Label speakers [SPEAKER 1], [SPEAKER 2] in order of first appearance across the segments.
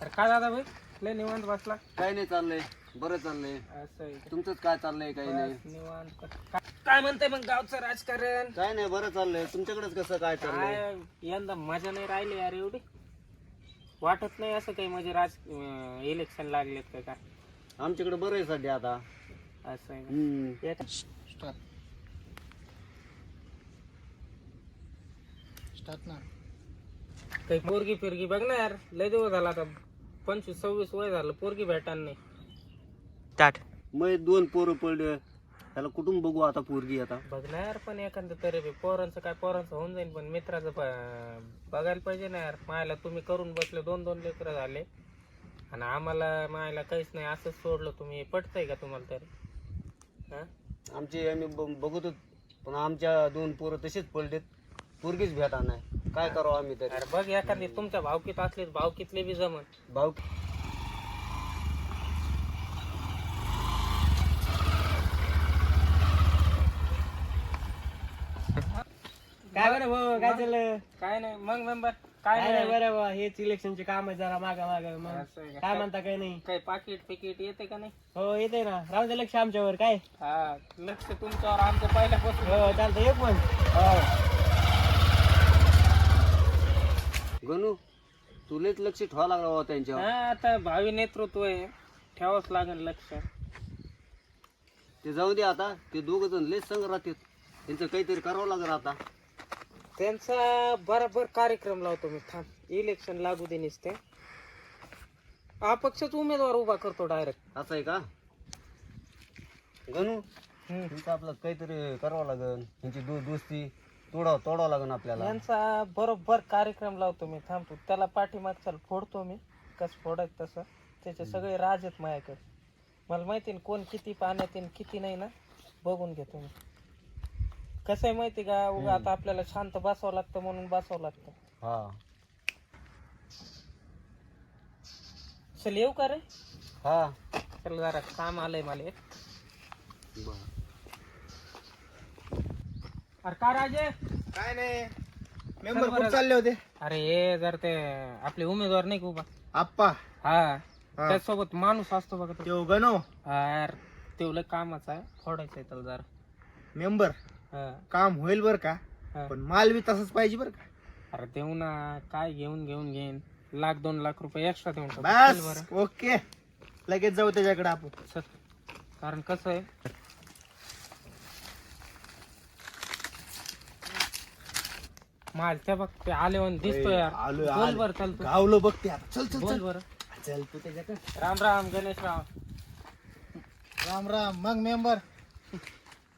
[SPEAKER 1] अरे काय दादा भाई लय निवांत बसला.
[SPEAKER 2] काय नाही चाललंय, बरं चाललंय.
[SPEAKER 1] असं आहे का?
[SPEAKER 2] तुमचंच काय चाललंय? काही नाही.
[SPEAKER 1] बस निवांत. काय म्हणताय मग गावचं राजकारण?
[SPEAKER 2] काय नाही, बरं चाललंय. तुमच्याकडेच कसं काय चाललंय?
[SPEAKER 1] काय यंदा मजा नाही राहिली यार एवढी. वाटत नाही असं काही म्हणजे इलेक्शन लागलेत का काय.
[SPEAKER 2] आमच्याकडे बरं आहे सध्या आता.
[SPEAKER 1] असं आहे का? येतं?
[SPEAKER 3] स्टार्ट ना.
[SPEAKER 1] काही पोरगी फिरगी बघ ना यार, लय दिवस झाला आता. 25-26 वय झालं, पोरगी भेटान नाही.
[SPEAKER 2] मग 2 पोरं पडले, त्याला कुठून बघू आता पोरगी आता.
[SPEAKER 1] बघ ना यार, पण एखादं तरी बी. पोरांचं होऊन जाईल, पण मित्राचं बघायला पाहिजे ना यार. मायला तुम्ही करून बसले, 2-2 लेकरं झाले आणि आम्हाला मायला काहीच नाही, असंच सोडलं तुम्ही. पटतंय का तुम्हाला तरी? हा,
[SPEAKER 2] आमची आम्ही बघतो, पण आमच्या 2 पोरं तसेच पडलेत, पोरगीच भेटा नाही. काय करावं आम्ही तरी?
[SPEAKER 1] अरे बघ एखादी तुमच्या भावकीत असले, भावकीतले बी जमन.
[SPEAKER 2] भाऊ
[SPEAKER 3] काय बरं भाऊ, काय चाललं?
[SPEAKER 1] काय नाही मग मेंबर. काय
[SPEAKER 3] काय नाही
[SPEAKER 1] नाही
[SPEAKER 3] बरं भाऊ, हेच इलेक्शनचे काम आहे जरा मागा मागा. मग
[SPEAKER 1] असं आहे का?
[SPEAKER 3] काय म्हणता? काही नाही.
[SPEAKER 1] काही पाकिट येते का नाही?
[SPEAKER 3] हो येते ना, राहू दे लक्ष आमच्यावर. काय
[SPEAKER 1] हा, लक्ष तुमच्यावर आमचं पहिल्यापासून.
[SPEAKER 3] हो चालतं, ये पण.
[SPEAKER 2] गणू, तुलेच लक्ष ठेवावं लागलं बाबा त्यांच्यावर.
[SPEAKER 1] हा, आता भावी नेतृत्व आहे, ठेवावंच लागेल लक्ष.
[SPEAKER 2] ते जाऊ दे आता. ते 2 जण लय संग राहतात, त्यांचं काहीतरी करावं लागेल आता.
[SPEAKER 1] त्यांचा बरोबर कार्यक्रम लावतो मी. थांब, इलेक्शन लागू दे नुसते. अपक्षच उमेदवार उभा करतो डायरेक्ट.
[SPEAKER 2] असं आहे का गणू? तुमचं आपलं काहीतरी करावं लागेल. त्यांची दोस्ती तोडावं लागेल आपल्याला.
[SPEAKER 1] यांचा बरोबर कार्यक्रम लावतो मी. थांबतो, त्याला पाठीमागचा फोडतो मी. कसं फोडायचं तसं. त्याचे सगळे राज आहेत माझ्याकडे. मला माहिती ना कोण किती पाण्यात आहे किती नाही ना, बघून घेतो मी. कसं आहे माहिती का, उगा आता आपल्याला शांत बसावं लागतं म्हणून बसावं लागतं.
[SPEAKER 2] हा
[SPEAKER 1] चल येऊ का रे?
[SPEAKER 2] हा
[SPEAKER 1] चल जरा काम आलंय मला एक.
[SPEAKER 2] बरं.
[SPEAKER 1] अरे का राजे?
[SPEAKER 3] काय नाही,
[SPEAKER 1] मेंबर कुठं
[SPEAKER 3] चालले होते?
[SPEAKER 1] अरे हे जर ते आपले उमेदवार नाही का उभा?
[SPEAKER 3] आप्पा
[SPEAKER 1] हा, त्यासोबत माणूस असतो बघा तो.
[SPEAKER 3] तो गणो
[SPEAKER 1] हा यार, तेवढं कामाचं आहे, फोडायचं आहे त्याला जरा.
[SPEAKER 3] मेंबर.
[SPEAKER 1] हा.
[SPEAKER 3] काम होईल बर का,
[SPEAKER 1] हा.
[SPEAKER 3] पण माल बी तसंच पाहिजे बर का.
[SPEAKER 1] अरे देऊ ना, काय घेऊन 1-2 लाख रुपये एक्स्ट्रा देऊन टाकू. चल
[SPEAKER 3] बस
[SPEAKER 1] बरं.
[SPEAKER 3] ओके, लगेच जाऊ त्याच्याकडे आपण.
[SPEAKER 1] चल. कारण कसं आहे, माल त्या बघ ते आले दिसतो यार.
[SPEAKER 3] आलो,
[SPEAKER 1] बोल
[SPEAKER 3] आलो.
[SPEAKER 1] बर, चालतो.
[SPEAKER 3] गावलो बघते आता. चल चल
[SPEAKER 1] बोल
[SPEAKER 3] चल
[SPEAKER 1] बर.
[SPEAKER 3] चल तू त्याच्याकडे.
[SPEAKER 1] राम राम गणेश राम.
[SPEAKER 3] राम राम. मग मेंबर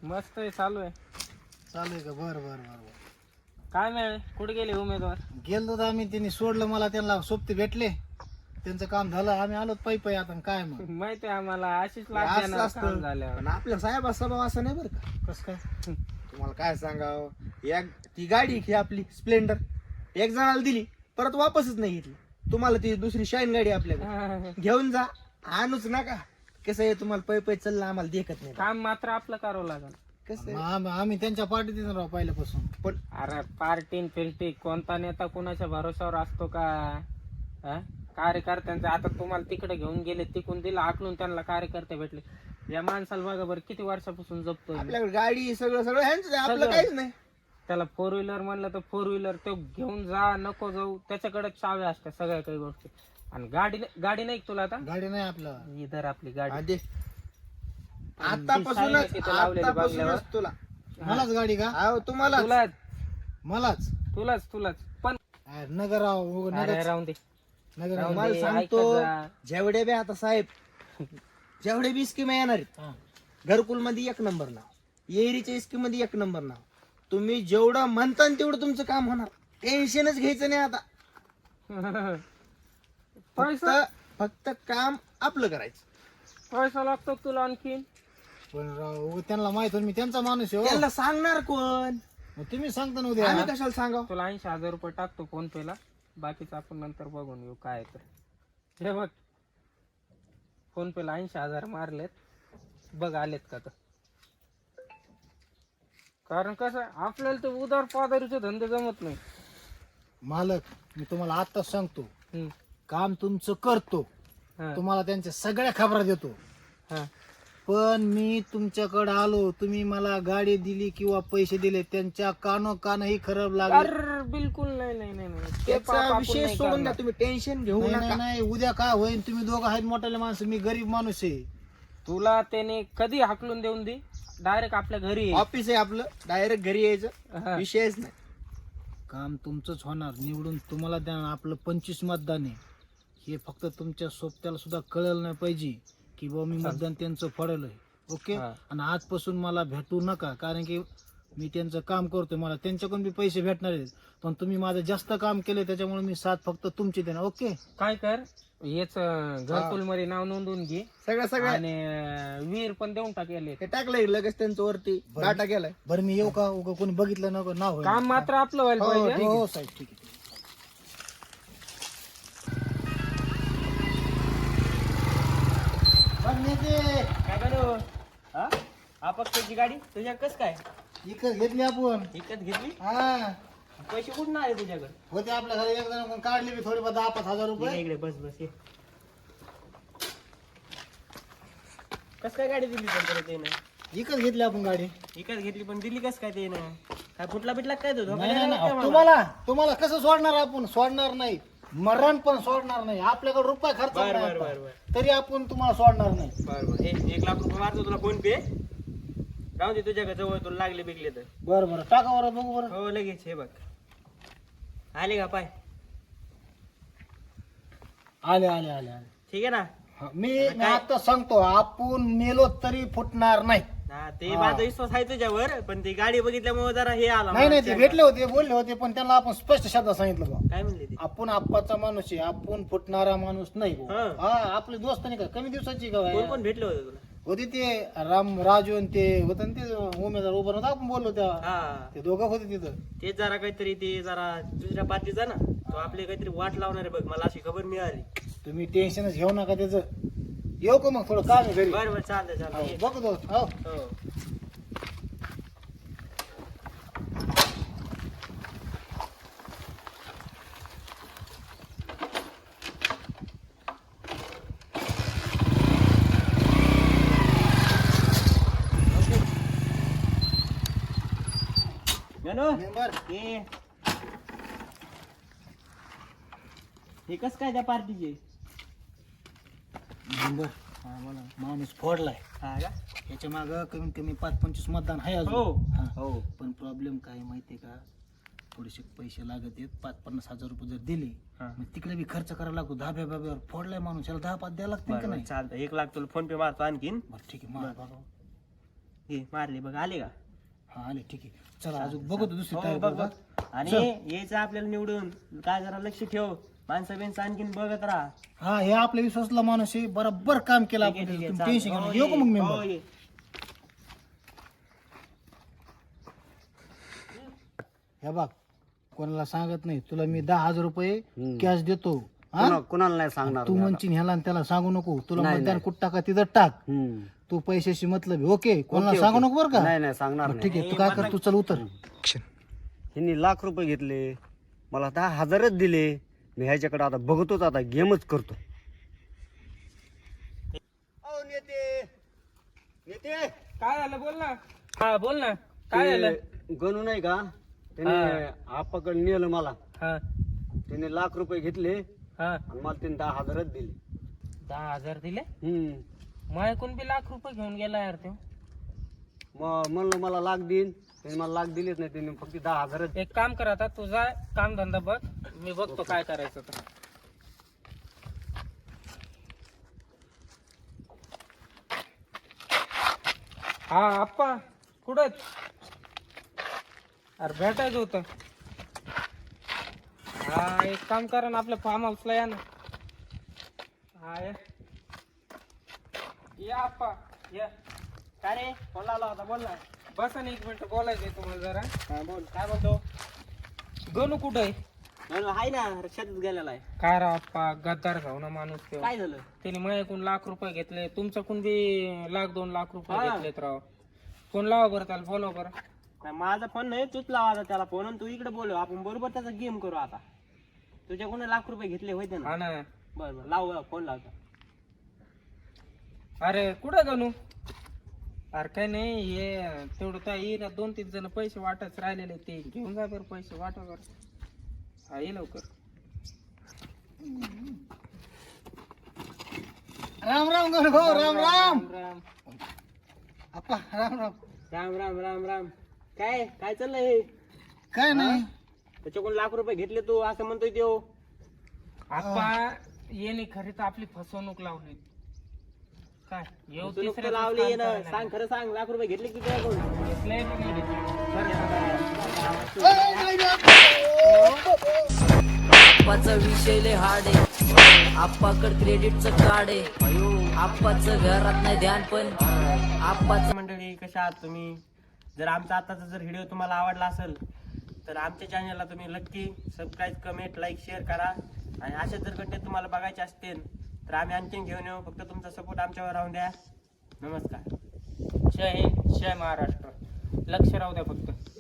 [SPEAKER 1] मस्त आहे, चालू आहे.
[SPEAKER 3] चालू आहे का? बर बर बर.
[SPEAKER 1] काय मिळेल? कुठे गेले उमेदवार?
[SPEAKER 3] गेलो तर आम्ही, त्यांनी सोडलं मला, त्यांना सोबती भेटले, त्यांचं काम झालं, आम्ही आलो पायी. आता काय मग
[SPEAKER 1] माहिती आहे आम्हाला, अशीच
[SPEAKER 3] असं
[SPEAKER 1] लागते
[SPEAKER 3] असतं.
[SPEAKER 1] झाल्यावर.
[SPEAKER 3] पण आपल्या साहेब स्वभाव असं नाही बरं का. कसं काय तुम्हाला काय सांगावं, ती गाडी ही आपली स्प्लेंडर एक जणाला दिली, परत वापसच नाही घेतली. तुम्हाला ती दुसरी शाईन गाडी आपल्याकडे घेऊन जा, आणूच नका. कसं आहे, तुम्हाला पै चाललं, आम्हाला देखत नाही.
[SPEAKER 1] काम मात्र आपलं करावं लागेल.
[SPEAKER 3] कसं आम्ही त्यांच्या पार्टीत राहू पहिल्यापासून. पण
[SPEAKER 1] अरे पार्टीन फिल्टी कोणता नेता कोणाच्या भरोशावर असतो का? हा? कार्यकर्त्यांचे आता तुम्हाला तिकडे घेऊन गेले, तिकून दिला आकलून, त्यांना कार्यकर्ते भेटले. या माणसाला बघा बरं किती वर्षापासून जपतोय.
[SPEAKER 3] आपल्याकडे गाडी सगळं ह्यांचं, आपलं
[SPEAKER 1] सगळं.
[SPEAKER 3] काहीच नाही.
[SPEAKER 1] त्याला 4 व्हीलर म्हणलं तर 4 व्हीलर तो घेऊन जा, नको जाऊ, त्याच्याकडे चाव्या असतात सगळ्या काही गोष्टी. आणि गाडी नाही का तुला आता?
[SPEAKER 3] गाडी नाही आपलं.
[SPEAKER 1] इधर आपली गाडी.
[SPEAKER 3] आधी
[SPEAKER 1] आतापासूनच
[SPEAKER 3] तुला मलाच गाडी का? तुम्हाला
[SPEAKER 1] तुलाच पण
[SPEAKER 3] नगरराव
[SPEAKER 1] अरे राहून दे.
[SPEAKER 3] नगरराव
[SPEAKER 1] मला
[SPEAKER 3] सांगतो, जेवढे बी आता साहेब जेवढे बी स्कीम येणार आहेत, घरकुल मध्ये 1 नंबर नाव, एरीच्या स्कीम मध्ये 1 नंबर नाव. तुम्ही जेवढं म्हणता तेवढं तुमचं काम होणार. टेन्शनच घ्यायचं नाही आता. फक्त काम आपलं करायचं.
[SPEAKER 1] पैसा लागतो तुला आणखीन.
[SPEAKER 3] पण राव, त्यांना माहित मी त्यांचा माणूस आहे. त्यांना सांगणार कोण? तुम्ही सांगता नव्हते, आम्ही कशाला सांगा?
[SPEAKER 1] तुला 80,000 रुपये टाकतो फोन पे ला, बाकीचं आपण नंतर बघून घेऊ काय तर. हे बघ, फोन पे ला 80,000 मारलेत, बघ आलेत का तर. कारण कसं आपल्याला ते उदार पादारीचे धंदे जमत नाही.
[SPEAKER 3] मालक, मी तुम्हाला आताच सांगतो,
[SPEAKER 4] काम तुमचं करतो,
[SPEAKER 1] हा,
[SPEAKER 4] तुम्हाला त्यांच्या सगळ्या खबरा देतो.
[SPEAKER 1] हा.
[SPEAKER 4] पण मी तुमच्याकडे आलो, तुम्ही मला गाडी दिली किंवा पैसे दिले, त्यांच्या कानोकानही खराब लागले.
[SPEAKER 1] अरे बिलकुल नाही नाही नाही नाही. ते पाप
[SPEAKER 3] त्याचा
[SPEAKER 1] आपण
[SPEAKER 3] विषय
[SPEAKER 1] नाही
[SPEAKER 3] सोडून द्या,
[SPEAKER 1] करणार.
[SPEAKER 3] तुम्ही टेन्शन घेऊ
[SPEAKER 4] नाही नाही
[SPEAKER 3] नका.
[SPEAKER 4] नाही, उद्या काय होईल, तुम्ही दोघं आहेत मोठ्याले माणसं, मी गरीब माणूस आहे.
[SPEAKER 1] तुला त्याने कधी हाकलून देऊन दे, डायरेक्ट आपल्या घरी ये.
[SPEAKER 3] ऑफिस आहे आपलं, डायरेक्ट घरी यायचं,
[SPEAKER 1] हा.
[SPEAKER 3] विषयच नाही.
[SPEAKER 4] काम तुमचंच होणार, निवडून तुम्हाला द्या. आपलं 25 मतदान आहे, हे फक्त तुमच्या सोबत्याला सुद्धा कळलं नाही पाहिजे की बाबा मी मतदान त्यांचं पडलंय. ओके.
[SPEAKER 1] हा.
[SPEAKER 4] आणि आजपासून मला भेटू नका, कारण की मी त्यांचं काम करतोय, मला त्यांच्याकडून बी पैसे भेटणार आहेत, पण तुम्ही माझं जास्त काम केलंय त्याच्यामुळे मी साथ फक्त तुमची देणार. ओके.
[SPEAKER 1] काय कर, हेच घरकुल मध्ये नाव नोंदवून घे
[SPEAKER 3] सगळं
[SPEAKER 1] आणि विहीर पण देऊन टाकेले.
[SPEAKER 3] हे टाकलंय लगेच त्यांचं वरती डाटा गेलाय.
[SPEAKER 4] बरं मी येऊ का? उगा कोणी बघितलं नको नाव होईल.
[SPEAKER 1] काम मात्र आपलं व्हायला
[SPEAKER 3] हो,
[SPEAKER 1] पाहिजे.
[SPEAKER 4] हो साहेब, ठीक आहे. बघ नेते,
[SPEAKER 2] काय करू हा अपक्षाची गाडी तुझ्या कस काय
[SPEAKER 4] विकत घेतली आपण.
[SPEAKER 2] विकत घेतली?
[SPEAKER 4] हा,
[SPEAKER 2] पैसे कुठून आले तुझ्याकडे?
[SPEAKER 4] होते आपल्या घरी एक जण, काढली बी थोडी 10,000 रुपये.
[SPEAKER 2] इकडे बस बस ये. कस काय गाडी दिली पण तुला त्यानं?
[SPEAKER 4] विकत घेतली आपण गाडी.
[SPEAKER 2] विकत घेतली पण दिली कस काय त्यानं? काय फुटला बिटला काय तो? धोका
[SPEAKER 4] नाही
[SPEAKER 2] द्यायला
[SPEAKER 4] नाही
[SPEAKER 2] लागला
[SPEAKER 4] नाही,
[SPEAKER 2] मला?
[SPEAKER 4] तुम्हाला कसं सोडणार? आपण सोडणार नाही, मरण पण सोडणार नाही. आपल्याकडे रुपये खर्च
[SPEAKER 2] बर
[SPEAKER 4] नाही
[SPEAKER 2] बर बर
[SPEAKER 4] आता.
[SPEAKER 2] बर
[SPEAKER 4] तरी आपण तुम्हाला सोडणार नाही.
[SPEAKER 2] बर बर. 1,00,000 रुपये मारतो तुला फोन पे. राहू दे तुझ्या जवळ तुला लागले बिकले तर.
[SPEAKER 4] बरं बरं, टाका बरं, बघू बरं.
[SPEAKER 2] हो लगेच हे बघ. आले का पाय?
[SPEAKER 4] आले आले आले आले.
[SPEAKER 2] ठीक आहे ना?
[SPEAKER 4] हा, मी आता सांगतो, आपण मेलो तरी फुटणार नाही.
[SPEAKER 2] हा ते
[SPEAKER 4] हा.
[SPEAKER 2] माझा विश्वास आहे तुझ्यावर, पण ती गाडी बघितल्यामुळे जरा हे आला
[SPEAKER 4] नाही नाही,
[SPEAKER 2] मला.
[SPEAKER 4] ते भेटले होते, बोलले होते, पण त्यांना आपण स्पष्ट शब्दात सांगितलं बा,
[SPEAKER 2] काय म्हणले ते?
[SPEAKER 4] आपण आप्पाचा माणूस आहे, आपण फुटणारा माणूस नाही भाऊ.
[SPEAKER 2] हा.
[SPEAKER 4] हा, आपले दोस्त नाही का, कमी दिवसाची का
[SPEAKER 2] कोण कोण भेटलं होतं तुला?
[SPEAKER 4] होते ते राजू आणि ते होतं ना, ते उमेदवार उभं नव्हतं, आपण बोललो तेव्हा.
[SPEAKER 2] हा
[SPEAKER 4] ते दोघं होते तिथं.
[SPEAKER 2] तेच जरा काहीतरी ते जरा दुसऱ्या पार्टीचा ना तो आपले काहीतरी वाट लावणार आहे बघ, मला अशी खबर मिळाली.
[SPEAKER 4] तुम्ही टेन्शनच घेऊ नका त्याचं. येऊ का मग? थोडं काम आहे घरी.
[SPEAKER 2] बरं बरं चालतंय
[SPEAKER 4] हो,
[SPEAKER 2] चालतंय.
[SPEAKER 4] बघतो. हो.
[SPEAKER 2] हो. गणू,
[SPEAKER 4] मेंबर,
[SPEAKER 2] हे कस काय त्या पार्टीचे?
[SPEAKER 4] मेंबर, माणूस फोडलाय.
[SPEAKER 2] हा का?
[SPEAKER 4] याच्या माग कमीत कमी 5-25 मतदान आहे अजून.
[SPEAKER 2] हो
[SPEAKER 4] हा.
[SPEAKER 2] हो.
[SPEAKER 4] पण प्रॉब्लेम काय आहे माहितीये का, थोडेसे पैसे लागत आहेत. 5-50 हजार रुपये जर दिले,
[SPEAKER 2] हा.
[SPEAKER 4] मग तिकडे बी खर्च करायला लागतो. धाब्यावर फोडलाय माणूस, याला 10-5 द्यायला लागतील का
[SPEAKER 2] बरं
[SPEAKER 4] नाही?
[SPEAKER 2] चालतं. 1,00,000 तुला फोन पे मारतो आणखीन.
[SPEAKER 4] बरं ठीक आहे, मार बघा.
[SPEAKER 2] हे मारले बघ, आले का?
[SPEAKER 4] हा आले, ठीक आहे. चला अजून बघतो दुसरी
[SPEAKER 2] हो,
[SPEAKER 4] तारीख
[SPEAKER 2] बघ
[SPEAKER 4] बघा.
[SPEAKER 2] बघ. आणि
[SPEAKER 4] चल.
[SPEAKER 2] यायचं आपल्याला निवडून काय जरा लक्ष ठेव, माणसं बिनसं आणखीन बघत राहा.
[SPEAKER 4] हा, हे आपल्या विश्वासला माणूस आहे, बरोबर काम केलं
[SPEAKER 2] ठीक
[SPEAKER 4] आपण.
[SPEAKER 2] आहे, ठीक आहे,
[SPEAKER 4] तुम्ही
[SPEAKER 2] चालतं.
[SPEAKER 4] टेन्शन घ्या
[SPEAKER 2] हो,
[SPEAKER 4] नका. येऊ का मग
[SPEAKER 2] ये.
[SPEAKER 4] मेंबर?
[SPEAKER 2] हो, ये.
[SPEAKER 4] हे बघ, कोणाला सांगत नाही, तुला मी 10,000 रुपये
[SPEAKER 2] हम्म.
[SPEAKER 4] कॅश देतो. हा?
[SPEAKER 2] कुणाला नाही सांगणार
[SPEAKER 4] तू
[SPEAKER 2] मी आता.
[SPEAKER 4] म्हणशील ह्याला आणि त्याला सांगू नको. तुला
[SPEAKER 2] नाही,
[SPEAKER 4] मतदान
[SPEAKER 2] नाही.
[SPEAKER 4] कुठं टाका तिथं टाक.
[SPEAKER 2] हम्म.
[SPEAKER 4] तू पैशाशी मतलब आहे. ओके, कोणाला
[SPEAKER 2] ओके,
[SPEAKER 4] सांगू
[SPEAKER 2] ओके.
[SPEAKER 4] नको बरं का?
[SPEAKER 2] नाही नाही सांगणार
[SPEAKER 4] बरं,
[SPEAKER 2] नाही.
[SPEAKER 4] ठीक आहे. तू काय कर, तू चल उतर.
[SPEAKER 2] ह्यांनी 1,00,000 रुपये घेतले, मला 10,000च दिले. मी ह्याच्याकडे आता बघतोच, आता गेमच करतो. नेते
[SPEAKER 1] काय झालं बोल ना. हा बोल ना, काय झालं?
[SPEAKER 2] ते गणू नाही का, त्याने आपाकडे नेलं मला.
[SPEAKER 1] हा
[SPEAKER 2] त्याने 1,00,000 रुपये घेतले
[SPEAKER 1] हा.
[SPEAKER 2] आणि मला त्याने 10,000च दिले.
[SPEAKER 1] 10,000 दिले?
[SPEAKER 2] हम्म.
[SPEAKER 1] माझ्याकडून बी लाख रुपये घेऊन गेला यार तो.
[SPEAKER 2] मग म्हणलं मला 1,00,000 देईन, त्याने मला 1,00,000 दिलेच नाही. त्याने फक्त 10,000च.
[SPEAKER 1] एक काम कर, आता तुझा काम धंदा बघ, मी बघतो काय करायचं तर. हा आप्पा, कुठं आहेत? अरे भेटायचं होतं. हा एक काम करा ना, आपल्या फार्म हाऊसला या ना. हा या आप्पा या.
[SPEAKER 2] काय रे, फोन लावला होता, बोल ना.
[SPEAKER 1] बसा ना, एक मिनिट बोलायचंय तुम्हाला जरा.
[SPEAKER 2] हा बोल, काय म्हणतो?
[SPEAKER 1] गणू कुठं आहे?
[SPEAKER 2] आहे ना, शेतात गेलेला आहे.
[SPEAKER 1] काय राव आप्पा, गद्दार भाऊ ना माणूस तो.
[SPEAKER 2] काय झालं?
[SPEAKER 1] त्याने माझ्याकडून 1,00,000 रुपये घेतले, तुमच्याकडून बी 1,00,000-2 लाख रुपये
[SPEAKER 2] हा.
[SPEAKER 1] घेतलेत राव. फोन लावा बरं त्याला, बोलवा बरं.
[SPEAKER 2] नाही, माझा फोन नाही, तूच लावा आता त्याला फोन, आणि तू इकडे बोलव. आपण बरोबर त्याचा गेम करू आता. तुझ्याकडून 1,00,000 रुपये घेतले होते ना.
[SPEAKER 1] हा ना,
[SPEAKER 5] बरं बरं लाव फोन लावता.
[SPEAKER 1] अरे कुठं गणू? अरे काय नाही हे तेवढं काय येईना 2-3 जण पैसे वाटच राहिलेले ते घेऊन जा बरं पैसे वाटा बरं. हा ये लवकर.
[SPEAKER 4] राम राम गणू भाऊ, राम राम.
[SPEAKER 1] राम.
[SPEAKER 4] आप्पा राम राम.
[SPEAKER 5] राम राम राम राम. काय काय चाललंय?
[SPEAKER 4] काय नाही,
[SPEAKER 5] त्याच्याकडून ₹1,00,000 घेतले तू असं म्हणतोय तो.
[SPEAKER 1] आप्पा येणे खरी तर आपली फसवणूक लावली. काय येऊ
[SPEAKER 5] तू नुकतं
[SPEAKER 1] तिसऱ्याचंच
[SPEAKER 5] लावली
[SPEAKER 1] काम
[SPEAKER 5] ना,
[SPEAKER 1] करायला
[SPEAKER 5] सांग खरं सांग, ₹1,00,000 घेतले की तुझ्याकडून?
[SPEAKER 1] घेतलंय की नाही
[SPEAKER 6] आप्पाचा विषय लय हार्ड आहे. आप्पाकड क्रेडिटचं कार्ड आहे. आप्पाचं घरात नाही ध्यान पण आप्पाचं
[SPEAKER 5] मंडळी कशा आहात तुम्ही? जर आमचा आताचा जर व्हिडिओ तुम्हाला आवडला असेल तर आमच्या चॅनलला तुम्ही नक्की सबस्क्राईब, कमेंट, लाईक, शेअर करा. आणि असे जर कंटेंट तुम्हाला बघायचे असतील तर आम्ही आणखीन घेऊन येऊ. फक्त तुमचा सपोर्ट आमच्यावर राहून द्या. नमस्कार.
[SPEAKER 1] जय हिंद, जय महाराष्ट्र. लक्ष राहू द्या फक्त.